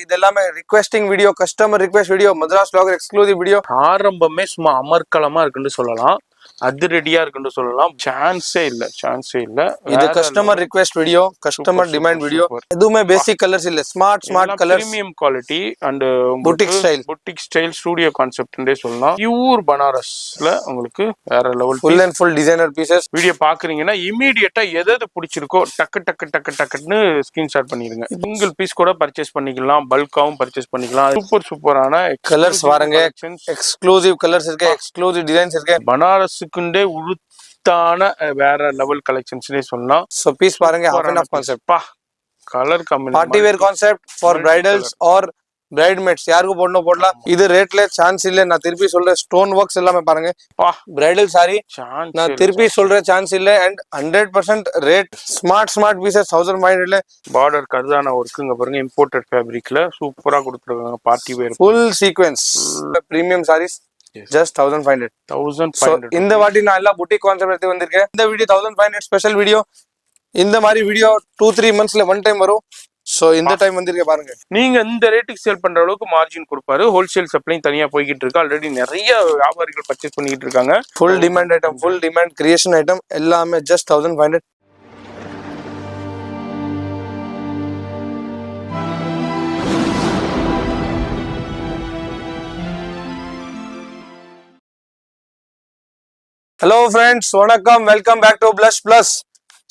இதெல்லாமே requesting video, customer request video, Madras vlogger exclusive video. ஆரம்பமே சும்மா அமர்க்களமா இருக்குன்னு சொல்லலாம். அதிரடியா இருக்குன்னு சொல்லலாம். சான்ஸே இல்ல. இது customer request video, customer demand video. எதுவுமே பேசிக் கலர்ஸ் இல்ல, smart colours, premium quality and boutique style studio கான்செப்ட்ன்றே சொல்லலாம். பியூர் பனாரஸ்ல உங்களுக்கு வேற level full and full designer pieces. Video பாக்குறீங்கன்னா இமீடியட்டா எது பிடிச்சிருக்கோ டக்குன்னு ஸ்கிரீன்ஷாட் பண்ணிடுங்க. சிங்கிள் பீஸ் கூட பர்ச்சேஸ் பண்ணிக்கலாம், பல்காவும் பர்ச்சேஸ் பண்ணிக்கலாம். சூப்பரான கலர்ஸ் பாருங்க, எக்ஸ்க்ளூசிவ் கலர்ஸ் இருக்கு, எக்ஸ்க்ளூசிவ் டிசைன்ஸ் இருக்கு. பனாரஸுக்குண்டே உருத்தான வேற லெவல் கலெக்ஷன்ஸ்னே சொல்லலாம். சோ பீஸ் பாருங்க, half and half concept. Colour combination, party wear concept for bridals or bridesmaids, யாருக்கு போடணும் போடலாம். இது ரேட்ல சான்ஸ் இல்ல. நான் திருப்பி சொல்றேன், ஸ்டோன் ஒர்க்ஸ் எல்லாமே பாருங்க. பிரைடல் சாரி நான் திருப்பி சொல்றேன், சான்ஸ் இல்ல. And 100% rate. Smart pieces 1500. Border கர்தானா ஒர்க்குங்க பாருங்க, இம்போர்ட்டட் ஃபேப்ரிக்ல சூப்பரா கொடுத்துருக்காங்க. Party wear full sequins premium saris just 1500. இந்த வாட்டி நான் எல்லா புட்டிக் கான்செப்ட் எடுத்து வந்திருக்கேன். இந்த வீடியோ 1500 ஸ்பெஷல் வீடியோ. இந்த மாதிரி வீடியோ 2-3 monthsல ஒன் டைம் வரும். சோ இந்த டைம் வந்திருக்கேன் பாருங்க. நீங்க இந்த ரேட்டுக்கு சேல் பண்ற அளவுக்கு மார்ஜின் கொடுப்பாரு. ஹோல்சேல் சப்ளை தனியா போய்கிட்டு இருக்கு. ஆல்ரெடி நிறைய வியாபாரிகள் பர்ச்சேஸ் பண்ணிட்டு இருக்காங்க. Full demand item, full demand creation item எல்லாமே just 1500. ஹலோ ஃப்ரெண்ட்ஸ், வணக்கம், welcome back to Plus Plus.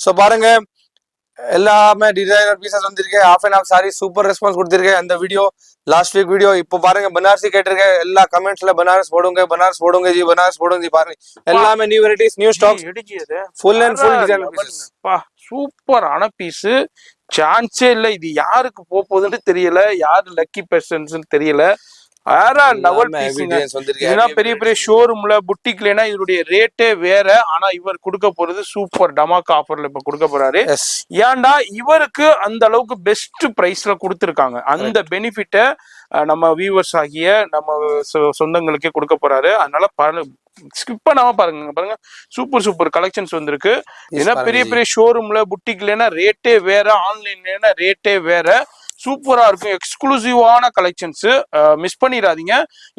So பாருங்க, எல்லாமே டிசைனர் பீசஸ் வந்திருக்கேன். half and half sari super response கொடுத்திருக்கேன். அந்த வீடியோ லாஸ்ட் வீக் வீடியோ. இப்போ பாருங்க, பனாரசி கேட்டிருக்கேன். எல்லா கமெண்ட்ஸ்ல பனாரஸ் போடுங்க ஜி, பனாரஸ் போடுங்க ஜி. பாருங்க, எல்லாமே new varieties, new stock, full and full designer pieces. சூப்பரான பீஸ். சான்ஸே இல்ல. இது யாருக்கு போகுதுன்னு தெரியல, யாரு லக்கி பர்சன்ஸ் தெரியல. பெரிய பெரிய ஷோரூம்ல புட்டிக்லனா இதனுடைய ரேட்டே வேற. ஆனா இவர் கொடுக்க போறது சூப்பர் டமாக் ஆஃபர்ல இப்ப கொடுக்க போறாரு. ஏன்டா இவருக்கு அந்த அளவுக்கு பெஸ்ட் பிரைஸ்ல கொடுத்துருக்காங்க. அந்த பெனிஃபிட்ட நம்ம வியூவர்ஸ் ஆகிய நம்ம சொந்தங்களுக்கே கொடுக்க போறாரு. அதனால ஸ்கிப் பண்ணாம பாருங்க. சூப்பர் கலெக்ஷன்ஸ் வந்திருக்கு. ஏன்னா பெரிய பெரிய ஷோரூம்ல புட்டிக்லனா ரேட்டே வேற, ஆன்லைன்ல ரேட்டே வேற. சூப்பரா இருக்கும். எக்ஸ்க்ளூசிவான கலெக்ஷன்ஸ் மிஸ் பண்ணிடாதீங்க.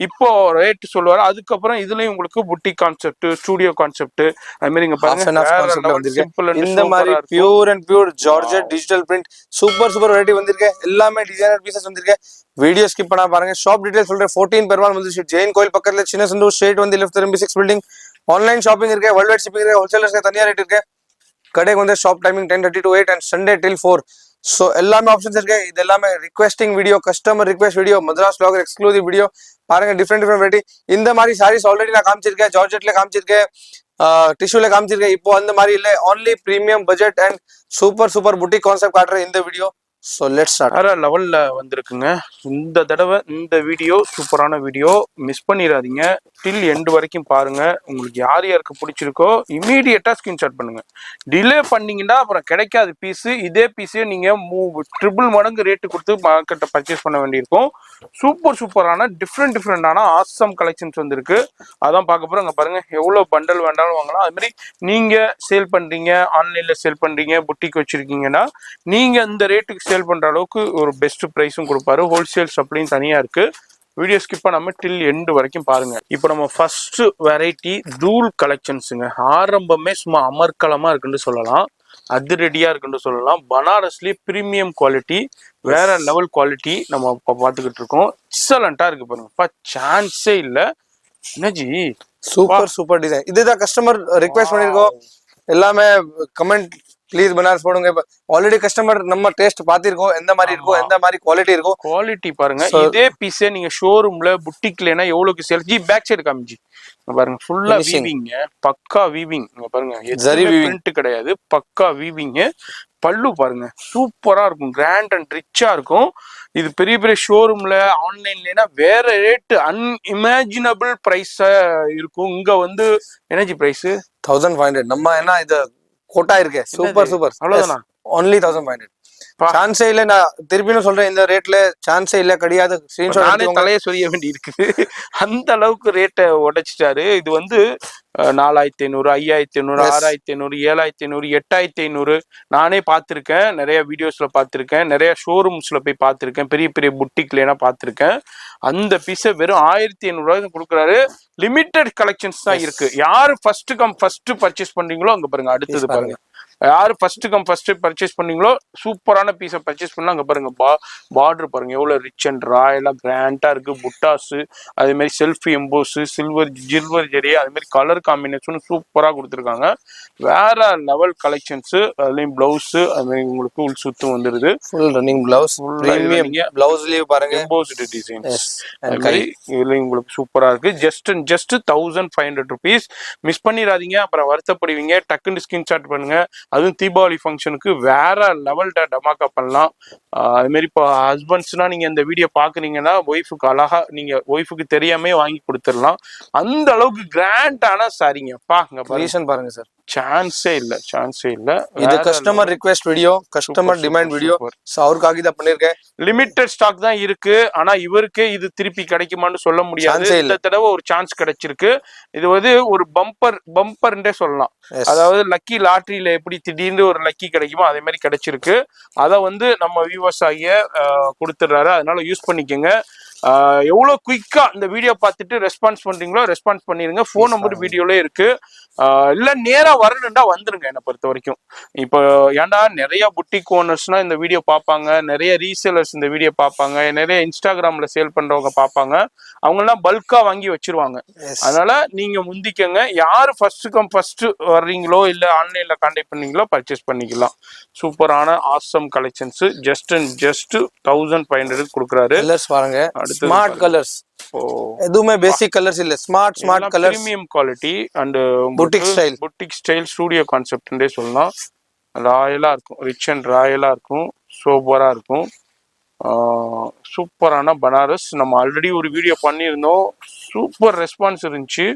இப்போ ரேட் சொல்லுவாரு. அதுக்கப்புறம் இதுலயும் உங்களுக்கு புட்டிக் கான்செப்ட், ஸ்டுடியோ கான்செப்ட், அது மாதிரி இங்க பாருங்க. இந்த மாதிரி pure and pure georgette digital print super variety வந்திருக்கு. எல்லாமே டிசைனர் பீசஸ் வந்திருக்கு. வீடியோ ஸ்கிப் பண்ணா பாருங்க. ஷாப் டீடைல்ஸ் சொல்றேன். 14 பெருமாள் மந்திர் ஸ்ட்ரீட், ஜெயின் கோயில் பக்கத்துல, சின்ன சந்தூர் ஸ்ட்ரீட் வந்து left MB6 building. Online shopping இருக்கு, வேர்ல்ட் வைட் ஷிப்பிங் இருக்கு, ஹோல்சேலர்ஸ்க்கு தனியா ரேட் இருக்கு. கடைக்கு வந்து shop timing 10:30 to 8 and Sunday till 4. So எல்லாமே ஆப்ஷன்ஸ் இருக்கு. இது எல்லாமே requesting video, customer request video, Madras vlogger exclusive video. பாருங்க, டிஃப்ரெண்ட் வெரைட்டி. இந்த மாதிரி சாரீஸ் ஆல்ரெடி நான் காமிச்சிருக்கேன். ஜார்ஜெட்ல காமிச்சிருக்கேன், டிஷ்யூல காமிச்சிருக்கேன். இப்போ அந்த மாதிரி இல்லை, only premium budget and super boutique concept காட்டுறேன் இந்த வீடியோ. So let's start. வேற லெவல்ல வந்திருக்குங்க இந்த தடவை. இந்த வீடியோ சூப்பரான வீடியோ, மிஸ் பண்ணிடாதீங்க. டில் எண்டு வரைக்கும் பாருங்க. உங்களுக்கு யாருக்கு பிடிச்சிருக்கோ இமீடியட்டா ஸ்கிரீன்ஷாட் பண்ணுங்க. டிலே பண்ணீங்கன்னா அப்புறம் கிடைக்காது பீஸ். இதே பீஸே நீங்க 3 மடங்கு ரேட்டு கொடுத்து மார்க்கெட்டை பர்ச்சேஸ் பண்ண வேண்டியிருக்கும். சூப்பரான டிஃப்ரெண்டான ஆசம் கலெக்ஷன்ஸ் வந்திருக்கு. அதான் பார்க்க போறோம். அங்க பாருங்க, எவ்வளவு பண்டல் வேண்டாலும் வாங்கலாம். அது மாதிரி நீங்க சேல் பண்றீங்க, ஆன்லைன்ல சேல் பண்றீங்க, புட்டிக் வச்சிருக்கீங்கன்னா நீங்க இந்த ரேட்டுக்கு சேல் பண்ற அளவுக்கு ஒரு பெஸ்ட் பிரைஸும் கொடுப்பாரு. ஹோல்சேல் சப்ளையும் தனியா இருக்கு. வீடியோ ஸ்கிப் பண்ணாம டில் எண்டு வரைக்கும் பாருங்க. இப்போ நம்ம ஃபர்ஸ்ட் வெரைட்டி தூள் கலெக்ஷன்ஸுங்க. ஆரம்பமே சும்மா அமர்க்களமா இருக்குன்னு சொல்லலாம், அதிரடியா இருக்குன்னு சொல்லலாம். பனாரஸ்லயே பிரீமியம் குவாலிட்டி, வேற லெவல் குவாலிட்டி நம்ம பார்த்துக்கிட்டு இருக்கோம். எக்ஸலண்டா இருக்கு பாருங்க. சான்ஸே இல்ல. என்னஜி சூப்பர் டிசைன். இதுதான் கஸ்டமர் ரிக்வெஸ்ட் பண்ணிருக்கோம். எல்லாமே கமெண்ட் ப்ளீஸ் பனாரஸ் போடுங்க. ஆல்ரெடி கஸ்டமர் நம்ம டேஸ்ட் பாத்திருக்கோம், எந்த மாதிரி இருக்கும், எந்த மாதிரி குவாலிட்டி இருக்கும். குவாலிட்டி பாருங்க. இதே பீஸே நீங்க ஷோரூம்ல புட்டிக்லனா எவ்வளவுக்கு சேல். ஜி பேக் சைடு காமிஜி பாருங்க. ஃபுல்லா வீவிங், பக்கா வீவிங். பாருங்க, பிரிண்ட் கிடையாது, பக்கா வீவிங். பல்லு பாருங்க, சூப்பரா இருக்கும், கிராண்ட் அண்ட் ரிச்சா இருக்கும். இது பெரிய ஷோரூம்ல ஆன்லைன்லனா வேற ரேட், அன்இமேஜினபிள் பிரைஸ் இருக்கும். இங்க வந்து எனர்ஜி பிரைஸ் 1500. நம்ம என்ன இது கோட்டா இருக்கு. சூப்பர் அவ்வளவுதானா? only 1500. சான்ஸே இல்ல. நான் திருப்பியும் சொல்றேன், இந்த ரேட்ல சான்ஸே இல்ல, கிடையாது. ஸ்கிரீன்ஷாட் நானே எடுத்துக்கோங்க. தலையை சொரிய வேண்டி இருக்குது. அந்த அளவுக்கு ரேட்டை உடைச்சிட்டாரு. இது வந்து 4500, 5500, Yes. 6500, 7500, 8500 நானே பார்த்துருக்கேன். நிறைய வீடியோஸ்ல பார்த்துருக்கேன், நிறைய ஷோரூம்ஸ்ல போய் பார்த்துருக்கேன், பெரிய பெரிய புட்டிக்ல எல்லாம் பார்த்துருக்கேன். அந்த பீஸை வெறும் 1500 கொடுக்குறாரு. லிமிட்டெட் கலெக்ஷன்ஸ் தான் இருக்கு. யாரு ஃபர்ஸ்ட் கம் ஃபர்ஸ்ட் பர்ச்சேஸ் பண்றீங்களோ அங்க பாருங்க, அடுத்தது பாருங்க. யாரு ஃபர்ஸ்ட் கம் ஃபர்ஸ்ட் பர்ச்சேஸ் பண்ணீங்களோ சூப்பரான பீஸை பர்ச்சேஸ் பண்ணா அங்க பாருங்க. பார்டர் பாருங்க எவ்வளவு ரிச் அண்ட் ராயலா கிராண்டா இருக்கு. புட்டாஸ், அதே மாதிரி செல்ஃபி எம்போஸ், சில்வர் ஜெரி, அதே மாதிரி கலர் காம்பினேஷன் சூப்பரா கொடுத்துருக்காங்க. வேற லெவல் கலெக்ஷன்ஸ். அதுலயும் பிளவுஸ், அது மாதிரி உங்களுக்கு உள் சுத்து வந்துருது. ஃபுல் ரன்னிங் பிளவுஸ், பிரீமியம் பிளவுஸ்லயே பாருங்க எம்போஸ்டு டிசைன்ஸ். அது மாதிரி இதுல உங்களுக்கு சூப்பரா இருக்கு. Just 1500 rupees. மிஸ் பண்ணிடாதீங்க, அப்புறம் வருத்தப்படுவீங்க. டக்குன்னு ஸ்கிரீன்ஷாட் பண்ணுங்க. அதுவும் தீபாவளி ஃபங்க்ஷனுக்கு வேற லெவல்ட டமாக்கா பண்ணலாம். அது மாதிரி இப்போ ஹஸ்பண்ட்ஸ்னா நீங்க இந்த வீடியோ பாக்குறீங்கன்னா ஒய்ஃபுக்கு அழகா நீங்க ஒய்ஃபுக்கு தெரியாமே வாங்கி கொடுத்துடலாம். அந்த அளவுக்கு கிராண்டான சாரிங்க. பாருங்க சார், சான்ஸே இல்ல. இது customer request video, customer demand video. அவருக்காக இதை பண்ணிருக்கேன். லிமிட்டட் ஸ்டாக் தான் இருக்கு. ஆனா இவருக்கே இது திருப்பி கிடைக்குமான்னு சொல்ல முடியாது. இந்த தடவை ஒரு சான்ஸ் கிடைச்சிருக்கு. இது வந்து ஒரு பம்பர்ன்றே சொல்லலாம். அதாவது லக்கி லாட்டரியில எப்படி திடீர்னு ஒரு லக்கி கிடைக்குமோ அதே மாதிரி கிடைச்சிருக்கு. அதை வந்து நம்ம விவசாயிய கொடுத்துடுறாரு. அதனால யூஸ் பண்ணிக்கோங்க. எவ்வளவு குயிக்கா இந்த வீடியோ பார்த்துட்டு ரெஸ்பான்ஸ் பண்றீங்களோ ரெஸ்பான்ஸ் பண்ணிருங்க. ஃபோன் நம்பர் வீடியோல இருக்கு. இல்ல நேரா வரணும்டா வந்துருங்க. என்னை பொறுத்த வரைக்கும் இப்போ ஏன்டா நிறைய புட்டிக் ஓனர்ஸ்னா இந்த வீடியோ பார்ப்பாங்க, நிறைய ரீசேலர்ஸ் இந்த வீடியோ பார்ப்பாங்க, நிறைய இன்ஸ்டாகிராம்ல சேல் பண்றவங்க பார்ப்பாங்க. அவங்க எல்லாம் பல்கா வாங்கி வச்சிருவாங்க. அதனால நீங்க முந்திக்கங்க. யாரு ஃபர்ஸ்ட் கம் ஃபர்ஸ்ட் வர்றீங்களோ இல்ல ஆன்லைன்ல கான்டாக்ட் பண்ணீங்களோ பர்ச்சேஸ் பண்ணிக்கலாம். சூப்பரான ஆசம் கலெக்ஷன்ஸ். ஜஸ்ட் 1500 கொடுக்குறாரு. பாருங்க, ஸ்மார்ட் கலர்ஸ். எதுவுமே பேசிக் கலர்ஸ் இல்ல, smart colours, premium quality and boutique style studio கான்செப்ட்ன்றே சொல்லலாம். ராயலா இருக்கும், ரிச் அண்ட் ராயலா இருக்கும், சூப்பரா இருக்கும். சூப்பரான பனாரஸ். நம்ம ஆல்ரெடி ஒரு வீடியோ பண்ணியிருந்தோம், சூப்பர் ரெஸ்பான்ஸ் இருந்துச்சு.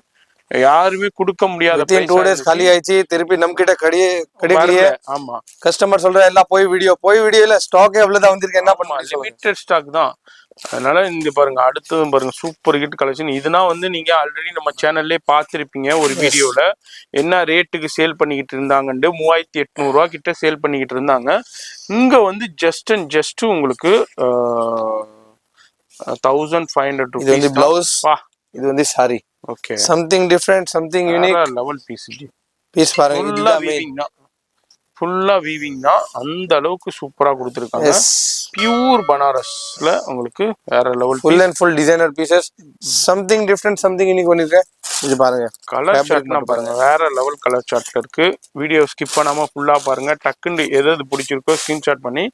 யாருமே கொடுக்க முடியாத 2 days காலி ஆயிடுச்சு. திருப்பி நம்ம கிட்ட கிடைக்கலையே. ஆமா, கஸ்டமர் சொல்ற எல்லாம் போய் வீடியோல ஸ்டாக் எவ்வளவுதான் வந்திருக்கு, என்ன பண்ணுங்க, லிமிட்டட் ஸ்டாக் தான். அதனால இங்க பாருங்க, அடுத்ததும் பாருங்க சூப்பர் ஹிட் கலெக்ஷன். இதுனா வந்து நீங்க ஆல்ரெடி நம்ம சேனல்லே பார்த்திருப்பீங்க ஒரு வீடியோல என்ன ரேட்டுக்கு சேல் பண்ணிக்கிட்டு இருந்தாங்கன்னு. 3800 கிட்ட சேல் பண்ணிக்கிட்டு இருந்தாங்க. இங்க வந்து ஜஸ்ட் உங்களுக்கு 1500 rupees. பிளவுஸ், இது வந்து sari. Okay, something different, something unique level piece பாருங்க. இதுதான் ஃபுல்லா வீவிங் தான். அந்த அளவுக்கு சூப்பரா கொடுத்துருக்காங்க. பியூர் பனாரஸ்ல உங்களுக்கு வேற level full and full designer pieces. Something different, something unique பண்ணிருக்கேன். இது பாருங்க, கலர் சார்ட்னா பாருங்க, வேற லெவல் கலர் சார்ட்ல இருக்கு. வீடியோ ஸ்கிப் பண்ணாம ஃபுல்லா பாருங்க. டக்குன்னு எது பிடிச்சிருக்கோ ஸ்கிரீன்ஷாட் பண்ணி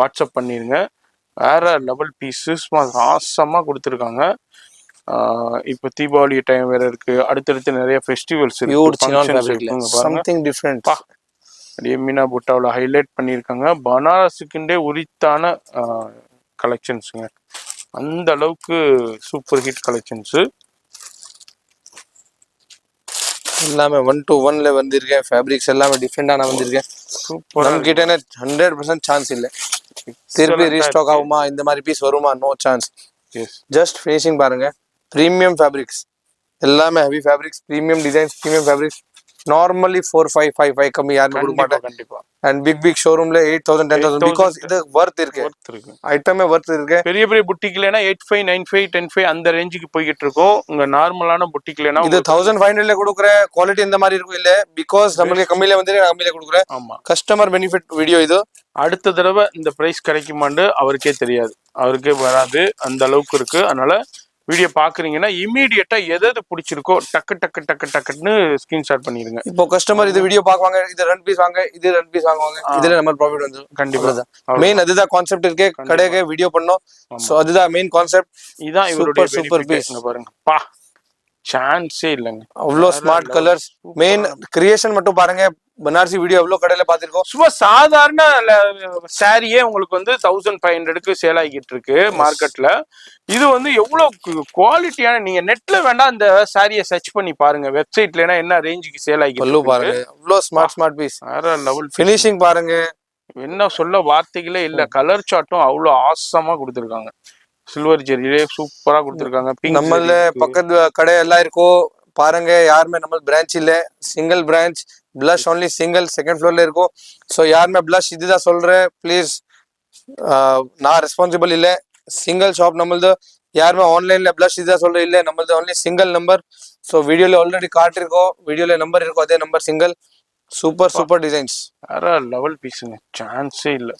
வாட்ஸ்அப் பண்ணிருங்க. வேற லெவல் பீசஸ் ஆசமா கொடுத்துருக்காங்க. இப்போ தீபாவளி டைம் வேற இருக்கு, அடுத்தடுத்து நிறைய ஃபெஸ்டிவல்ஸ் இருக்கு. சம்திங் டிஃபரெண்ட் மீனா புட்டாவில் ஹைலைட் பண்ணியிருக்காங்க. பனாரஸுக்குண்டே உரித்தான கலெக்ஷன்ஸுங்க. அந்த அளவுக்கு சூப்பர் ஹிட் கலெக்ஷன்ஸ். எல்லாமே 1 to 1ல வந்திருக்கேன். ஃபேப்ரிக்ஸ் எல்லாமே டிஃபரெண்டான வந்திருக்கேன். நம்ம கிட்ட 100% சான்ஸ் இல்ல. திருப்பி ரீஸ்டாக் ஆகுமா, இந்த மாதிரி பீஸ் வருமா, நோ சான்ஸ். ஜஸ்ட் ஃபினிஷிங் பாருங்க. பிரீமியம் ஃபேப்ரிக்ஸ், எல்லாமே heavy fabrics, premium designs, premium fabrics. Normally 4555 கம்மி யாருமே கொடுக்க மாட்டேன். கண்டிப்பா. அண்ட் பிக் ஷோரூம்ல 8000 10000 பிகாஸ் இது வர்த் இருக்கு. ஐட்டமே வர்த் இருக்கு. பெரிய பெரிய புட்டிக்லனா 85 95 105 அந்த ரேஞ்சுக்கு போயிட்டு இருக்கோம். உங்க நார்மலான புட்டிக்லனா இது 1500ல கொடுக்குற குவாலிட்டி இந்த மாதிரி இருக்கும் இல்ல, பிகாஸ் நமக்கு கம்மியில வந்து கம்மியில கொடுக்குறேன். ஆமா, கஸ்டமர் பெனிஃபிட் வீடியோ இது. அடுத்த தடவை இந்த பிரைஸ் கிடைக்குமான்னு அவருக்கே தெரியாது, அவருக்கே வராது. அந்த அளவுக்கு இருக்கு. அதனால வீடியோ பாக்குறீங்கன்னா இமீடியட்டா எது பிடிச்சிருக்கோ டக்குன்னு ஸ்கிரீன்ஷாட் பண்ணிருங்க. இப்போ கஸ்டமர் இது வீடியோ பாக்குவாங்க, இது 2 பீஸ் வாங்க, இது 2 பீஸ் வாங்குவாங்க, இதுல நம்ம ப்ராஃபிட் வந்து கண்டிப்பா. மெயின் அதுதான் கான்செப்ட் இருக்கு. கடைக்கு வீடியோ பண்ணோம், சோ அதுதான் மெயின் கான்செப்ட். இதான் இவருடைய சூப்பர் பீஸ் பாருங்க. பா, சான்ஸே இல்லைங்க. அவ்வளோ ஸ்மார்ட் கலர்ஸ். மெயின் கிரியேஷன் மட்டும் பாருங்க. பனாரசி வீடியோ எவ்வளவு கடையில பாத்திருக்கோம். சும்மா சாதாரண சாரியே உங்களுக்கு வந்து 1500க்கு சேல் ஆகிட்டு இருக்கு மார்க்கெட்ல. இது வந்து எவ்வளவு குவாலிட்டியான, நீங்க நெட்ல வேண்டாம் அந்த சாரியை சர்ச் பண்ணி பாருங்க, வெப்சைட்ல என்ன ரேஞ்சுக்கு சேல் ஆகிட்டு பாருங்க. அவ்வளவு ஸ்மார்ட் பீஸ், வேற லெவல் ஃபினிஷிங் பாருங்க. என்ன சொல்ல வார்த்தைகளே இல்ல. கலர் சார்ட்டும் அவ்வளோ ஆசமா கொடுத்துருக்காங்க. சில்வர் ஜெரியிலே சூப்பரா கொடுத்துருக்காங்க. பிங்க் நம்மள பக்கத்து கடை எல்லாம் இருக்கோ பாருங்க, யாருமே நம்ம பிரான்ச் இல்ல, single branch, blush only single, second ஃப்ளோர்ல இருக்கோ. ஸோ யாருமே பிளஷ் இதுதான் சொல்றேன் ப்ளீஸ், நான் ரெஸ்பான்சிபிள் இல்ல. சிங்கிள் ஷாப் நம்மளது. யாருமே ஆன்லைன்ல பிளஷ் இதுதான் சொல்ற இல்ல, நம்மளது ஒன்லி சிங்கிள் நம்பர். ஸோ வீடியோல ஆல்ரெடி காட்டிருக்கோம், வீடியோல நம்பர் இருக்கும், அதே number single. Super super designs, வேற லெவல் பீஸுங்க, சான்ஸே இல்லை.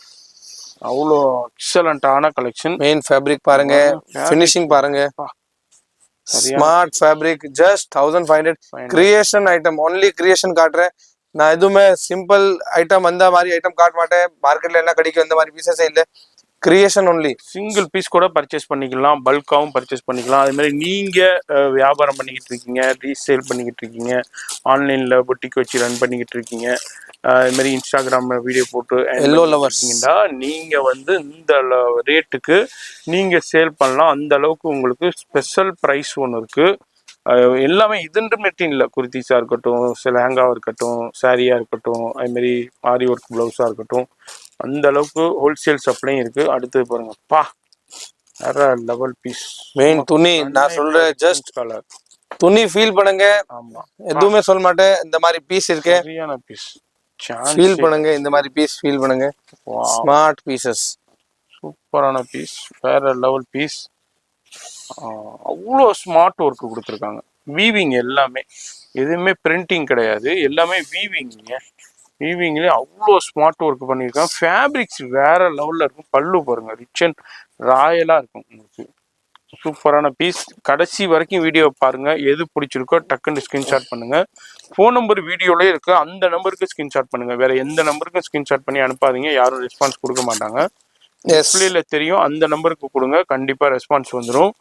அவ்வளோ எக்ஸலண்டான கலெக்ஷன். மெயின் ஃபேப்ரிக் பாருங்க, ஃபினிஷிங் பாருங்க, smart fabric, just 1500. Creation item, only creation காட்டுறேன் நான். எதுவுமே சிம்பிள் ஐட்டம் அந்த மாதிரி ஐட்டம் காட்ட மாட்டேன். மார்க்கெட்ல என்ன கிடைக்கும் அந்த மாதிரி பீசஸே இல்லை, கிரியேஷன் ஒன்லி. சிங்கிள் பீஸ் கூட பர்ச்சேஸ் பண்ணிக்கலாம், பல்காவும் பர்ச்சேஸ் பண்ணிக்கலாம். அதே மாதிரி நீங்க வியாபாரம் பண்ணிக்கிட்டு இருக்கீங்க, ரீசேல் பண்ணிக்கிட்டு இருக்கீங்க, ஆன்லைன்ல பொட்டிக் வச்சு ரன் பண்ணிக்கிட்டு இருக்கீங்க, இது மாதிரி இன்ஸ்டாகிராம்ல வீடியோ போட்டு எல்லோ லவர்ஸ் நீங்க வந்து இந்த ரேட்டுக்கு நீங்க சேல் பண்ணலாம். அந்த அளவுக்கு உங்களுக்கு ஸ்பெஷல் ப்ரைஸ் ஒன்று இருக்கு. எல்லாமே இதுன்ற மெட்டீரியல் இல்லை, குர்த்திஸா இருக்கட்டும், லெஹங்காவா இருக்கட்டும், சாரியா இருக்கட்டும், அது மாதிரி ஆரி ஒர்க் பிளவுஸா இருக்கட்டும், அந்த அளவுக்கு ஹோல்சேல் சப்ளையும் இருக்கு. அடுத்தது பாருங்க, பா வேற லெவல் பீஸ். மெயின் துணி நான் சொல்றேன், ஜஸ்ட் கலர் துணி ஃபீல் பண்ணுங்க. ஆமா, எதுவுமே சொல்ல மாட்டேன். இந்த மாதிரி பீஸ் இருக்கு, சரியான பீஸ். ஃபீல் பண்ணுங்க, இந்த மாதிரி பீஸ் ஃபீல் பண்ணுங்க. ஸ்மார்ட் பீசஸ், சூப்பரான பீஸ், வேற லெவல் பீஸ். அவ்வளோ ஸ்மார்ட் ஒர்க் கொடுத்துருக்காங்க. வீவிங் எல்லாமே, எதுவுமே பிரிண்டிங் கிடையாது, எல்லாமே வீவிங்க. வீவிங்லேயே அவ்வளோ ஸ்மார்ட் ஒர்க் பண்ணியிருக்காங்க. ஃபேப்ரிக்ஸ் வேற லெவலில் இருக்கும். பல்லு பாருங்க, ரிச் அண்ட் ராயலாக இருக்கும் உங்களுக்கு. சூப்பரான பீஸ். கடைசி வரைக்கும் வீடியோ பாருங்க, எது பிடிச்சிருக்கோ டக்குன்னு ஸ்கிரீன்ஷாட் பண்ணுங்க. ஃபோன் நம்பர் வீடியோலே இருக்கு, அந்த நம்பருக்கு ஸ்கிரீன்ஷாட் பண்ணுங்க. வேற எந்த நம்பருக்கும் ஸ்கிரீன்ஷாட் பண்ணி அனுப்பாதீங்க, யாரும் ரெஸ்பான்ஸ் கொடுக்க மாட்டாங்க. டிஸ்பிளேல தெரியும், அந்த நம்பருக்கு கொடுங்க, கண்டிப்பா ரெஸ்பான்ஸ் வந்துடும்.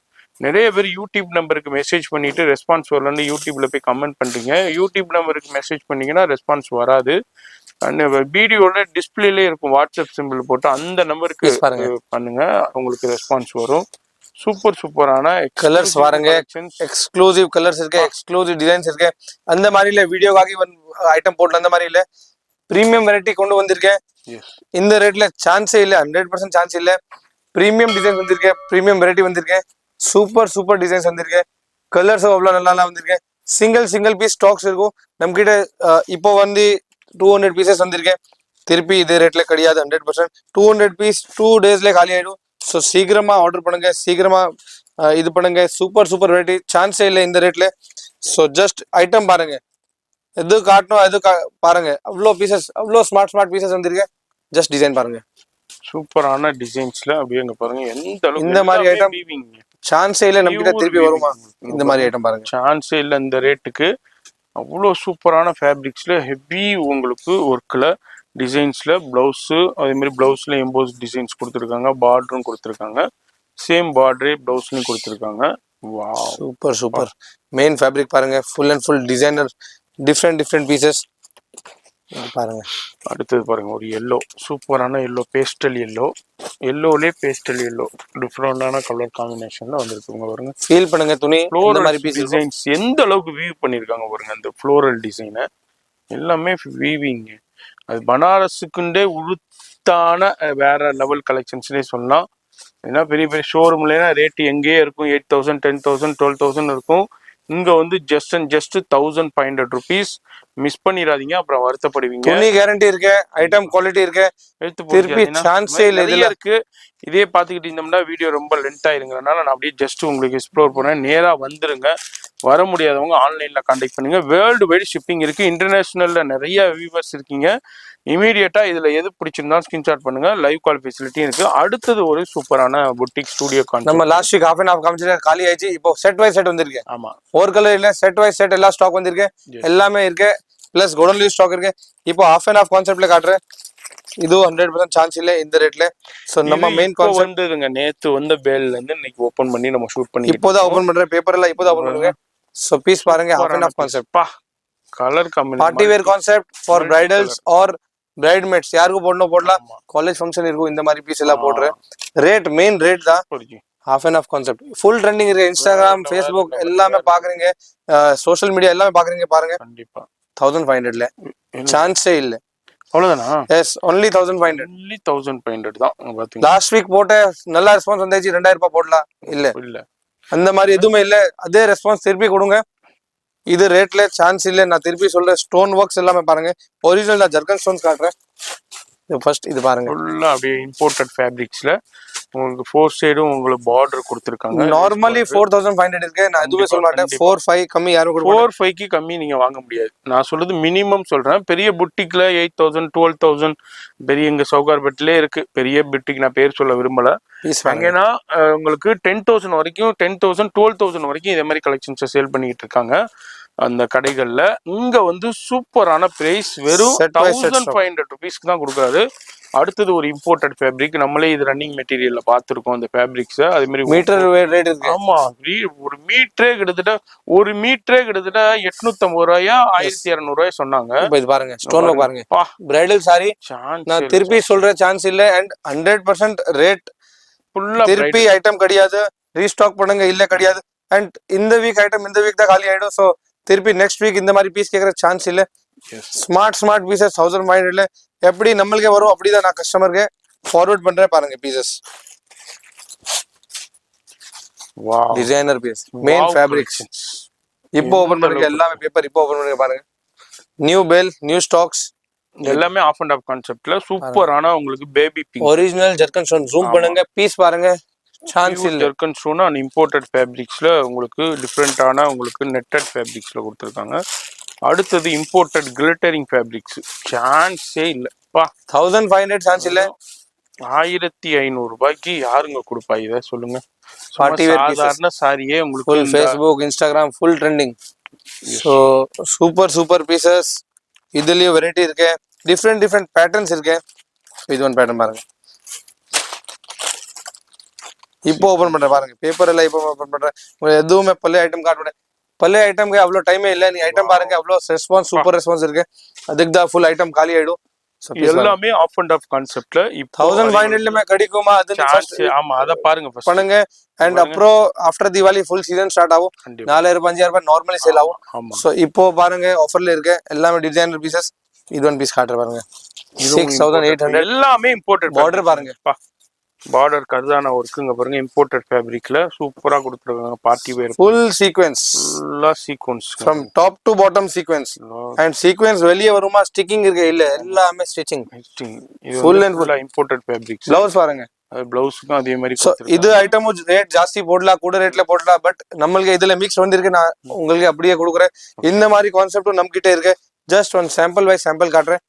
நிறைய பேர் யூடியூப் நம்பருக்கு மெசேஜ் பண்ணிட்டு ரெஸ்பான்ஸ் வரலன்னு யூடியூப்ல போய் கமெண்ட் பண்றீங்க. யூடியூப் நம்பருக்கு மெசேஜ் பண்ணீங்கன்னா ரெஸ்பான்ஸ் வராது. வீடியோல டிஸ்பிளேலே இருக்கும், வாட்ஸ்அப் சிம்பிள் போட்டு அந்த நம்பருக்கு பண்ணுங்க, உங்களுக்கு ரெஸ்பான்ஸ் வரும். சூப்பர் சூப்பரான கலர்ஸ் பாருங்க, எக்ஸ்க்ளூசிவ் கலர்ஸ் இருக்கு, எக்ஸ்க்ளூசிவ் டிசைன்ஸ் இருக்கு. அந்த மாதிரி இல்ல வீடியோக்காக ஐட்டம் போடல, அந்த மாதிரி இல்ல. பிரீமியம் வெரைட்டி கொண்டு வந்திருக்கேன். இந்த ரேட்ல சான்ஸே இல்ல, 100% சான்ஸ் இல்ல. பிரீமியம் டிசைன்ஸ் வந்திருக்கேன், பிரீமியம் வெரைட்டி வந்திருக்கேன், சூப்பர் சூப்பர் டிசைன்ஸ் வந்திருக்கேன். கலர்ஸ் அவ்வளோ நல்லா வந்திருக்கேன். சிங்கிள் பீஸ் ஸ்டாக்ஸ் இருக்கும் நம்ம கிட்ட. இப்போ வந்து 200 பீசஸ் வந்திருக்கேன். திருப்பி இதே ரேட்ல கிடையாது, 100%. 200 பீஸ் 2 டேஸ்ல காலி ஆயிடும். ஸோ சீக்கிரமா ஆர்டர் பண்ணுங்க, சீக்கிரமா இது பண்ணுங்க. சூப்பர் சூப்பர் வெரைட்டி, சான்ஸே இல்லை இந்த ரேட்ல. ஸோ ஜஸ்ட் ஐட்டம் பாருங்க, எது காட்டணும் எது பாருங்க. அவ்வளோ பீசஸ், அவ்வளோ ஸ்மார்ட் பீசஸ் வந்திருக்கு. ஜஸ்ட் டிசைன் பாருங்க, சூப்பரான டிசைன்ஸ்ல அப்படியே பாருங்க. எந்த அளவுக்கு இந்த மாதிரி ஐட்டம் சான்ஸே இல்லை நம்ம கிட்ட திருப்பி வருமா? இந்த மாதிரி ஐட்டம் பாருங்க, சான்ஸே இல்லை இந்த ரேட்டுக்கு. அவ்வளோ சூப்பரான ஃபேப்ரிக்ஸ்ல ஹெவி உங்களுக்கு ஒர்க்ல டிசைன்ஸ்ல பிளவுஸு, அதே மாதிரி பிளவுஸ்ல எம்போஸ் டிசைன்ஸ் கொடுத்துருக்காங்க, பார்டரும் கொடுத்துருக்காங்க, சேம் பார்டரே பிளவுஸ்லையும் கொடுத்துருக்காங்க. Super super. மெயின் ஃபேப்ரிக் பாருங்க, full and full designer, different pieces பாருங்க. அடுத்தது பாருங்க, ஒரு எல்லோ, சூப்பரான எல்லோ, பேஸ்டல் எல்லோ, எல்லோலே பேஸ்டல் எல்லோ, டிஃப்ரெண்டான கலர் காம்பினேஷன்ல வந்திருக்குங்க பாருங்க. ஃபீல் பண்ணுங்க துணி, இந்த மாதிரி பீஸ் டிசைன்ஸ் எந்த அளவுக்கு வீவ் பண்ணிருக்காங்க பாருங்க. அந்த ஃப்ளோரல் டிசைனை எல்லாமே வீவிங். அது பனாரஸுக்குண்டே உளுத்தான வேற லெவல் கலெக்ஷன்ஸ்லேயே சொல்லலாம். ஏன்னா பெரிய பெரிய ஷோரூம்ல ரேட்டு எங்கேயே இருக்கும், 8000, 10,000, 12,000 இருக்கும். இங்க வந்து ஜஸ்ட் 1500 ருபீஸ். மிஸ் பண்ணிடாதீங்க, அப்புறம் வருத்தப்படுவீங்க. துணி கேரண்டி இருக்கு, ஐட்டம் குவாலிட்டி இருக்கு, திருப்பி சான்ஸே இல்ல. இதுல இருக்கு. இதே பாத்துக்கிட்டு இருந்தோம்னா வீடியோ ரொம்ப லென்த் ஆயிருங்கறனால நான் அப்படியே ஜஸ்ட் உங்களுக்கு எக்ஸ்ப்ளோர் பண்ணேன். நேரா வந்துருங்க. வர முடியாதவங்க ஆன்லைன்ல கான்டாக்ட் பண்ணுங்க. வேர்ல்டு வைடு ஷிப்பிங் இருக்கு. இன்டர்நேஷனல்ல நிறைய வியூவர்ஸ் இருக்கீங்க. இமீடியட்டா இதுல எது பிடிச்சிருந்தாலும் ஸ்கிரீன்ஷாட் பண்ணுங்க. லைவ் கால் ஃபெசிலிட்டி இருக்கு. அடுத்தது ஒரு சூப்பரான புட்டிக் ஸ்டுடியோ கான்செப்ட். நம்ம last week half and half காமிச்சது காலி ஆயிடுச்சு. இப்போ செட் வைஸ் செட் வந்திருக்கு. ஆமா, ஒரு கலர் இல்ல, செட் வைஸ் செட் எல்லா ஸ்டாக் வந்திருக்கு, எல்லாமே இருக்கு. பிளஸ் கோடன்லி ஸ்டாக் இருக்கு. இப்போ half and half கான்செப்ட்ல காட்டுறேன். இது 100% சான்ஸ் இல்ல இந்த ரேட்ல. சோ நம்ம மெயின் கான்செப்ட் வந்துதுங்க. நேத்து வந்த பேல்ல இருந்து இன்னைக்கு ஓபன் பண்ணி நம்ம ஷூட் பண்ணி இப்போதான் ஓபன் பண்றேன். பேப்பர் எல்லாம் இப்போதான் ஓபன் பண்றேன். சோ பீஸ் பாருங்க, half and half கான்செப்ட். பா colour combination, party wear concept for bridals or bridesmaids, யாருக்கு போடணும் போடலாம். காலேஜ் ஃபங்க்ஷன் இருக்கும், இந்த மாதிரி பீஸ் எல்லாம் போடுறேன். ரேட் மெயின் ரேட் தான். half and half concept full trending இருக்கு. இன்ஸ்டாகிராம், ஃபேஸ்புக் எல்லாமே பாக்குறீங்க, சோஷியல் மீடியா எல்லாமே பாக்குறீங்க. பாருங்க, கண்டிப்பா 1500ல சான்ஸே இல்ல. அவ்வளவுதானா? S only 1500. ஒன்லி 1500 தான் பாத்தீங்க. லாஸ்ட் வீக் போட்ட நல்ல ரெஸ்பான்ஸ் வந்துச்சு, 2000 ரூபாய் போடலாம் இல்ல, இல்ல அந்த மாதிரி எதுவுமே இல்ல. அதே ரெஸ்பான்ஸ் திருப்பி கொடுங்க. இது ரேட்ல சான்ஸ் இல்ல. நான் திருப்பி சொல்றேன், ஸ்டோன் ஒர்க்ஸ் எல்லாமே பாருங்க ஒரிஜினல். நான் ஜர்கன் ஸ்டோன்ஸ் காட்டுறேன். ஃபர்ஸ்ட் இது பாருங்க, ஃபுல்லா அப்படியே இம்போர்ட்டட் ஃபேப்ரிக்ஸ்ல உங்களுக்கு 4 சைடும் உங்களுக்கு பார்டர் கொடுத்துருக்காங்க. நார்மலி 4500 இருக்கு. நான் எதுவுமே சொல்ல மாட்டேன். 4-5 கம்மி யாரும் கொடுக்க மாட்டாங்க. 4-5க்கு கம்மி நீங்க வாங்க முடியாது. நான் சொல்றது மினிமம் சொல்றேன். பெரிய புட்டிக்ல 8000 12000 பெரிய இங்க சவுகார்பேட்லயே இருக்கு பெரிய புட்டிக், நான் பேர் சொல்ல விரும்பல. அங்கன்னா உங்களுக்கு 10,000 வரைக்கும் 10,000 12,000 வரைக்கும் இதே மாதிரி கலெக்ஷன்ஸை சேல் பண்ணிட்டு இருக்காங்க அந்த கடைகள்ல. இங்க வந்து சூப்பரான பிரைஸ் வெறும் 1500 ருபீஸ்க்கு தான் கொடுக்குறாரு. அடுத்தது ஒரு இம்போர்ட்டட் ஃபேப்ரிக், நம்மளே இது ரன்னிங் மெட்டீரியல்ல பார்த்துருக்கோம் அந்த ஃபேப்ரிக்ஸ். அதே மாதிரி மீட்டர் ரேட் இருக்கு. ஆமா, ஒரு மீட்டரே கிட்டத்தட்ட 850 ரூபாயா 1200 ரூபாய் சொன்னாங்க. இது பாருங்க, ஸ்டோன் ஒர்க் பாருங்க, பிரைடல் சாரி. நான் திருப்பி சொல்ற சான்ஸ் இல்ல. அண்ட் 100% ரேட் ஃபுல்லா திருப்பி ஐட்டம் கிடையாது. ரீஸ்டாக் பண்ணுங்க இல்ல கிடையாது. அண்ட் இந்த வீக் ஐட்டம் இந்த வீக் தான் காலி ஆயிடும். சோ திருப்பி நெக்ஸ்ட் வீக் இந்த மாதிரி பீஸ் கேட்கற சான்ஸ் இல்ல. ஸ்மார்ட் பீசஸ் 1500 எப்படி நம்மளுக்கே வரும் அப்படிதான் நான் கஸ்டமருக்கு ஃபார்வர்ட் பண்றேன். பாருங்க pieces, designer piece, main fabrics. இப்போ ஓபன் பண்ணுங்க எல்லாமே பேப்பர். இப்போ ஓபன் பண்ணுங்க பாருங்க, நியூ பேல், நியூ ஸ்டாக்ஸ் எல்லாமே ஆஃப் அண்ட் ஆஃப் கான்செப்ட்ல சூப்பரான உங்களுக்கு baby pink original zircon stone. Zoom பண்ணுங்க, பீஸ் பாருங்க, சான்ஸ் இல்ல. ஜர்கன் ஸ்டோன் அண்ட் இம்போர்ட்டட் ஃபேப்ரிக்ஸ்ல உங்களுக்கு டிஃப்ரெண்டான உங்களுக்கு நெட்டட் ஃபேப்ரிக்ஸ்ல கொடுத்துருக்காங்க. அடுத்தது இம்போர்ட்டட் கிளிட்டரிங் ஃபேப்ரிக்ஸ், சான்ஸே இல்லப்பா. 1500 சான்ஸ் இல்ல. 1500 ரூபாய்க்கு யாருங்க கொடுப்பா இத சொல்லுங்க. சாதாரண சாரியே உங்களுக்கு full Facebook Instagram full trending. So super pieces. இதுலயும் வெரைட்டி இருக்கு, டிஃப்ரெண்ட் பேட்டர்ன்ஸ் இருக்கு. இது ஒன் பேட்டர்ன் பாருங்க, இப்போ ஓபன் பண்றேன் பாருங்க. பேப்பர் எல்லாம் இப்போ ஓபன் பண்றேன். எதுவுமே பழைய ஐட்டம் காட்டுறேன். பழைய ஐட்டம்க்கு அவ்வளோ டைமே இல்லை. நீ ஐட்டம் பாருங்க, அவ்வளோ ரெஸ்பான்ஸ், சூப்பர் ரெஸ்பான்ஸ் இருக்கு. அதுக்கு தான் ஃபுல் ஐட்டம் காலி ஆயிடும். எல்லாமே ஆஃப் அண்ட் ஆஃப் கான்செப்ட்ல 1500 கிடைக்குமா? அது ஆமா, அத பாருங்க பண்ணுங்க. அண்ட் அப்புறம் after Deepavali full season start ஆகும். 4000-5000 ரூபாய் நார்மலி சேல் ஆகும். ஸோ இப்போ பாருங்க ஆஃபர்ல இருக்கு எல்லாமே டிசைனர் பீசஸ். இது ஒன் பீஸ் காட்டுற பாருங்க, 6800. எல்லாமே இம்போர்ட்டட். பார்டர் பாருங்க, பார்டர் கர்தானா ஒர்க்குங்க பாருங்க. இம்போர்ட்டட் ஃபேப்ரிக்ல சூப்பரா கொடுத்துருக்காங்க. பார்ட்டி வேர் ஃபுல் சீக்வென்ஸ், ஃபுல்லா sequence from top to bottom sequence. And sequence வெளியே வருமா, ஸ்டிக்கிங் இருக்கு இல்ல, எல்லாமே ஸ்டிச்சிங். ஃபுல் அண்ட் ஃபுல்லா இம்போர்ட்டட் ஃபேப்ரிக்ஸ். ப்ளவுஸ் பாருங்க, பிளவுஸ்க்கும் அதே மாதிரி. இது ஐட்டம் ரேட் ஜாஸ்தி போடலாம், கூட ரேட்ல போடலாம். பட் நம்மளுக்கு இதுல மிக்ஸ் வந்திருக்கு. நான் உங்களுக்கு அப்படியே கொடுக்குறேன். இந்த மாதிரி கான்செப்டும் நம்ம கிட்ட இருக்கு. Just one sample wise sample காட்டுறேன்.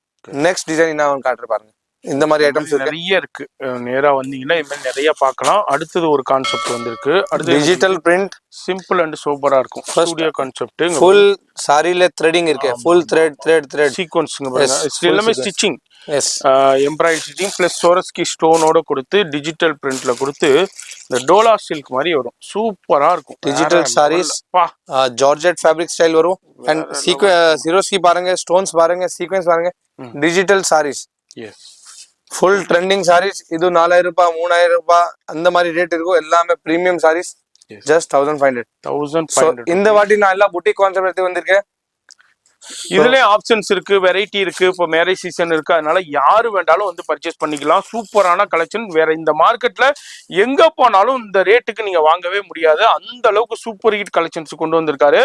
நெக்ஸ்ட் டிசைன் நான் காட்டுறேன் பாருங்க. இந்த மாதிரி ஐட்டம்ஸ் நிறைய இருக்கு. நேரா வந்தீங்கன்னா இந்த மாதிரி நிறைய பார்க்கலாம். அடுத்தது ஒரு கான்செப்ட் வந்திருக்கு. அடுத்து டிஜிட்டல் பிரிண்ட், சிம்பிள் அண்ட் சூப்பரா இருக்கும். Studio concept. ஃபுல் சாரில த்ரெடிங் இருக்கு. ஃபுல் த்ரெட் சீக்வென்ஸ்ங்க பாருங்க. எல்லாமே stitching, embroidery stitching plus Swarovski ஸ்டோனோட கொடுத்து டிஜிட்டல் பிரிண்ட்ல கொடுத்து இந்த டோலா சில்க் மாதிரி வரும். சூப்பரா இருக்கும். Digital saris, georgette fabric style வரும். அண்ட் சிரோஸ்கி பாருங்க, ஸ்டோன்ஸ் பாருங்க, சீக்வென்ஸ் பாருங்க. Digital saris, yes, full trending saris. இது 4000 ரூபாய் 3000 ரூபாய் அந்த மாதிரி ரேட் இருக்கும். எல்லாமே பிரீமியம் சாரீஸ். ஜஸ்ட் 1500. இந்த வாட்டி நான் எல்லா புட்டிக் கான்செப்ட் எடுத்து வந்திருக்கேன். இதுலயே ஆப்ஷன்ஸ் இருக்கு, வெரைட்டி இருக்கு. இப்போ மேரேஜ் சீசன் இருக்கு, அதனால யாரு வேண்டாலும் வந்து பர்ச்சேஸ் பண்ணிக்கலாம். சூப்பரான கலெக்ஷன். வேற இந்த மார்க்கெட்ல எங்க போனாலும் இந்த ரேட்டுக்கு நீங்க வாங்கவே முடியாது. அந்த அளவுக்கு சூப்பர் ஹிட் கலெக்ஷன்ஸ் கொண்டு வந்திருக்காரு.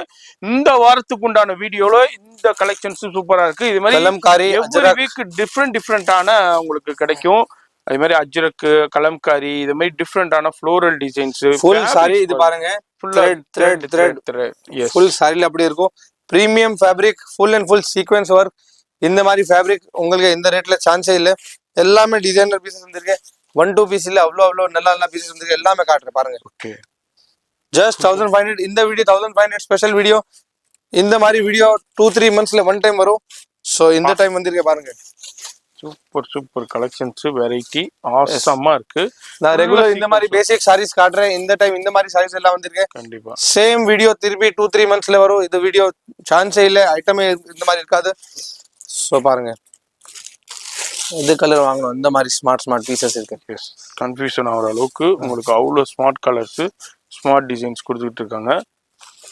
இந்த வாரத்துக்கு உண்டான வீடியோல இந்த கலெக்ஷன்ஸ் சூப்பரா இருக்கு. இது மாதிரி எவ்ரி வீக் டிஃப்ரெண்டான உங்களுக்கு கிடைக்கும். அதே மாதிரி அஜ்ரக், கலம்காரி, இது மாதிரி டிஃப்ரெண்டான ஃப்ளோரல் டிசைன்ஸ். ஃபுல் சாரி இது பாருங்க, ஃபுல் சாரில அப்படி இருக்கும். Premium fabric, full and full sequence work. இந்த மாதிரி ஃபேப்ரிக் உங்களுக்கு இந்த ரேட்ல சான்ஸே இல்லை. எல்லாமே டிசைனர் பீசஸ் வந்திருக்கு. 1-2 பீஸ் இல்ல, அவ்வளோ நல்ல பீசஸ் வந்திருக்கு. எல்லாமே காட்டுறேன் பாருங்க. ஜஸ்ட் 1500. இந்த வீடியோ 1500 ஸ்பெஷல் வீடியோ. இந்த மாதிரி வீடியோ 2-3 மந்த்ஸ்ல ஒன் டைம் வரும். ஸோ இந்த டைம் வந்திருக்க பாருங்க. சூப்பர் கலெக்ஷன்ஸ், வெரைட்டி ஆசமா இருக்கு. நான் ரெகுலர் இந்த மாதிரி பேசிக் சாரீஸ் காட்டுறேன். இந்த டைம் இந்த மாதிரி சாரீஸ் எல்லாம் வந்திருக்கேன். கண்டிப்பா சேம் வீடியோ திருப்பி 2-3 மந்த்ஸ்ல வரும். இது வீடியோ சான்ஸே இல்லை, ஐட்டமே இந்த மாதிரி இருக்காது. ஸோ பாருங்க, எது கலர் வாங்கணும், இந்த மாதிரி ஸ்மார்ட் பீசஸ் இருக்கு. கன்ஃபியூஷன் ஆகிற அளவுக்கு உங்களுக்கு அவ்வளோ ஸ்மார்ட் கலர்ஸ், ஸ்மார்ட் டிசைன்ஸ் கொடுத்துட்டு இருக்காங்க.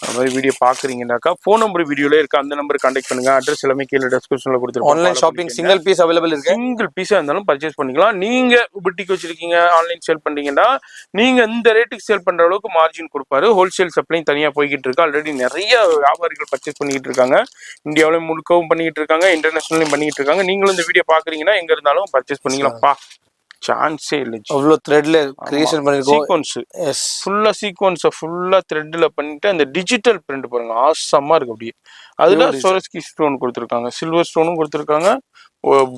அந்த மாதிரி வீடியோ பாக்குறீங்கன்னாக்கா ஃபோன் நம்பர் வீடியோல இருக்கு, அந்த நம்பர் கான்டாக்ட் பண்ணுங்க. அட்ரஸ் எல்லாமே கீழே டிஸ்கிரிப்ஷன்ல கொடுத்துருக்கோம். Online shopping single piece available இருக்கு. சிங்கிள் பீஸா இருந்தாலும் பர்ச்சேஸ் பண்ணிக்கலாம். நீங்க புட்டிக் வச்சிருக்கீங்க, ஆன்லைன் சேல் பண்றீங்கன்னா நீங்க இந்த ரேட்டுக்கு சேல் பண்ற அளவுக்கு மார்ஜின் கொடுப்பாரு. ஹோல்சேல் சப்ளையும் தனியா போய்கிட்டு இருக்கு. ஆல்ரெடி நிறைய வியாபாரிகள் பர்ச்சேஸ் பண்ணிட்டு இருக்காங்க. இந்தியாவிலும் முழுக்கவும் பண்ணிட்டு இருக்காங்க, இன்டர்நேஷனலையும் பண்ணிட்டு இருக்காங்க. நீங்களும் இந்த வீடியோ பாக்குறீங்கன்னா எங்க இருந்தாலும் பர்ச்சேஸ் பண்ணிக்கலாம்ப்பா. சான்ஸே இல்லை. அவ்வளோ த்ரெட்ல கிரியேஷன் பண்ணிருக்கோம். சீக்வன்ஸ் எஸ், ஃபுல்லா சீக்வன்ஸை ஃபுல்லா த்ரெட்ல பண்ணிட்டு அந்த டிஜிட்டல் பிரிண்ட் பாருங்க, ஆசமா இருக்கு அப்படியே. அதுல சோரஸ்கி ஸ்டோன் கொடுத்துருக்காங்க, சில்வர் ஸ்டோனும் கொடுத்துருக்காங்க,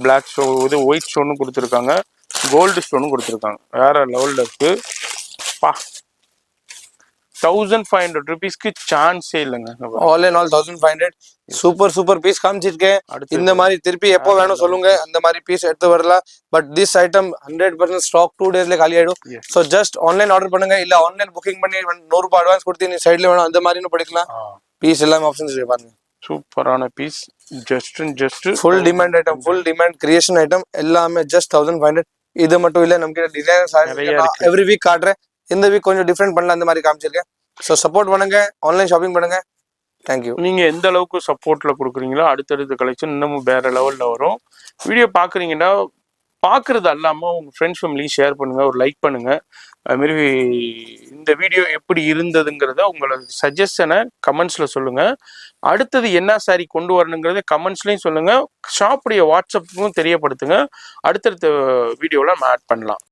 பிளாக் ஸ்டோன், இது ஒயிட் ஸ்டோனும் கொடுத்துருக்காங்க, கோல்டு ஸ்டோனும் கொடுத்துருக்காங்க. வேற லெவல்ல இருக்கு பா. 1500 rupeesக்கு சான்ஸே இல்லைங்க. All in all 1500. Super piece காமிச்சிருக்கேன். இந்த மாதிரி திருப்பி எப்போ வேணும் சொல்லுங்க, அந்த மாதிரி பீஸ் எடுத்து வரலாம். பட் திஸ் ஐட்டம் 100% ஸ்டாக் 2 daysல காலி ஆயிடும். ஸோ ஜஸ்ட் ஆன்லைன் ஆர்டர் பண்ணுங்க, இல்ல ஆன்லைன் புக்கிங் பண்ணி 100 ரூபாய் அட்வான்ஸ் கொடுத்து நீ சைட்ல வேணும் அந்த மாதிரி படிக்கலாம். பீஸ் எல்லாமே ஆப்ஷன்ஸ் இருக்கு பாருங்க. சூப்பரான piece. Just full demand item, full demand creation item எல்லாமே ஜஸ்ட் 1500. இது மட்டும் இல்ல, நம்ம கிட்ட டிசைன்ஸ் எவ்ரி வீக் காட்டுறேன். இந்த வீக் கொஞ்சம் டிஃப்ரெண்ட் பண்ணலாம், அந்த மாதிரி காமிச்சிருக்கேன். ஸோ சப்போர்ட் பண்ணுங்க, ஆன்லைன் ஷாப்பிங் பண்ணுங்க. தேங்க்யூ. நீங்க எந்த அளவுக்கு சப்போர்ட்ல கொடுக்குறீங்களோ அடுத்தடுத்த கலெக்ஷன் இன்னமும் வேற லெவல்ல வரும். வீடியோ பாக்குறீங்கன்னா பாக்குறது அல்லாம உங்க ஃப்ரெண்ட்ஸ் ஃபேமிலி ஷேர் பண்ணுங்க, ஒரு லைக் பண்ணுங்க. அது மாதிரி இந்த வீடியோ எப்படி இருந்ததுங்கிறத உங்களோட சஜஷனை கமெண்ட்ஸ்ல சொல்லுங்க. அடுத்தது என்ன சாரி கொண்டு வரணுங்கிறத கமெண்ட்ஸ்லயும் சொல்லுங்க. ஷாப்புடைய வாட்ஸ்அப்புக்கும் தெரியப்படுத்துங்க. அடுத்தடுத்த வீடியோல நம்ம ஆட் பண்ணலாம்.